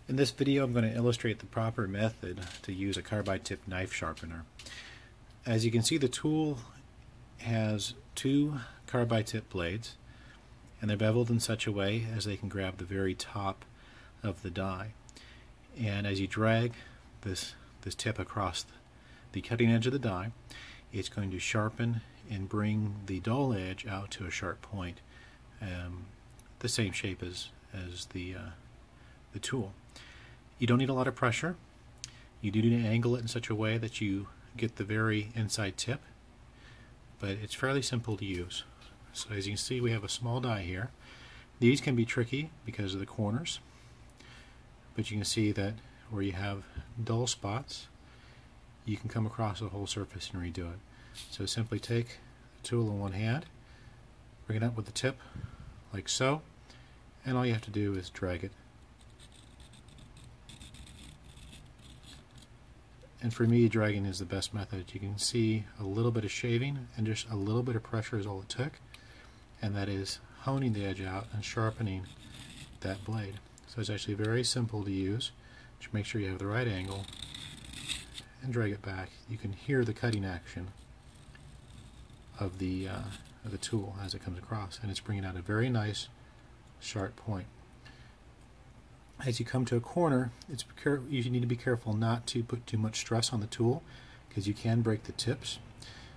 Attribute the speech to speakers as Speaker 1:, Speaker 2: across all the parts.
Speaker 1: In this video I'm going to illustrate the proper method to use a carbide tip knife sharpener. As you can see, the tool has two carbide tip blades, and they're beveled in such a way as they can grab the very top of the die. And as you drag this tip across the cutting edge of the die, it's going to sharpen and bring the dull edge out to a sharp point, the same shape as the tool. You don't need a lot of pressure. You do need to angle it in such a way that you get the very inside tip, but it's fairly simple to use. So as you can see, we have a small die here. These can be tricky because of the corners, but you can see that where you have dull spots, you can come across the whole surface and redo it. So simply take the tool in one hand, bring it up with the tip like so, and all you have to do is drag it. And for me, dragging is the best method. You can see a little bit of shaving, and just a little bit of pressure is all it took, and that is honing the edge out and sharpening that blade. So it's actually very simple to use. Just make sure you have the right angle and drag it back. You can hear the cutting action of the tool as it comes across, and it's bringing out a very nice sharp point. As you come to a corner, you need to be careful not to put too much stress on the tool, because you can break the tips.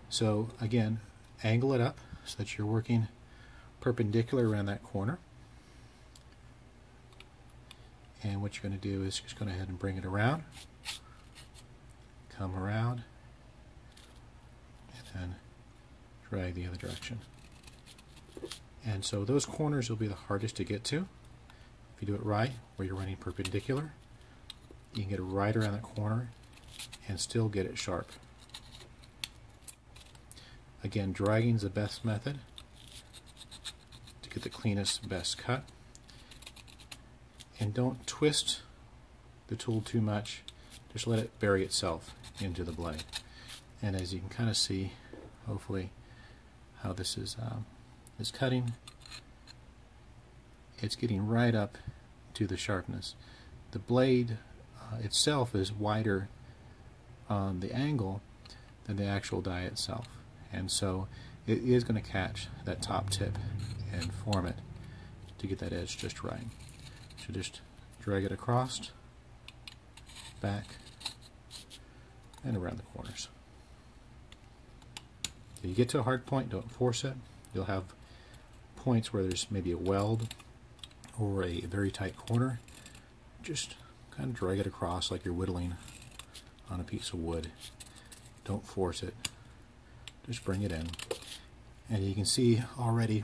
Speaker 1: So again, angle it up so that you're working perpendicular around that corner. And what you're going to do is just go ahead and bring it around, come around, and then drag the other direction. And so those corners will be the hardest to get to. If you do it right, where you're running perpendicular, you can get it right around that corner and still get it sharp. Again, dragging is the best method to get the cleanest, best cut. And don't twist the tool too much, just let it bury itself into the blade. And as you can kind of see, hopefully, how this is cutting, it's getting right up to the sharpness. The blade itself is wider on the angle than the actual die itself, and so it is going to catch that top tip and form it to get that edge just right. So just drag it across, back, and around the corners. If you get to a hard point, don't force it. You'll have points where there's maybe a weld or a very tight corner. Just kind of drag it across like you're whittling on a piece of wood. Don't force it. Just bring it in. And you can see already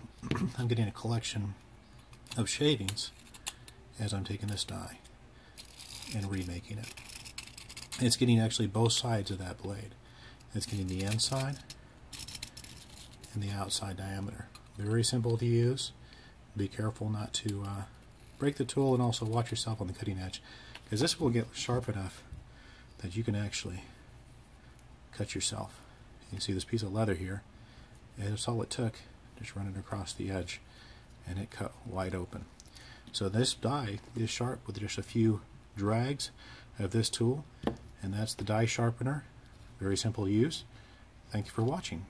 Speaker 1: I'm getting a collection of shavings as I'm taking this die and remaking it. And it's getting actually both sides of that blade. It's getting the inside and the outside diameter. Very simple to use. Be careful not to break the tool, and also watch yourself on the cutting edge, because this will get sharp enough that you can actually cut yourself. You can see this piece of leather here, and that's all it took. Just run it across the edge and it cut wide open. So this die is sharp with just a few drags of this tool, and that's the die sharpener. Very simple to use. Thank you for watching.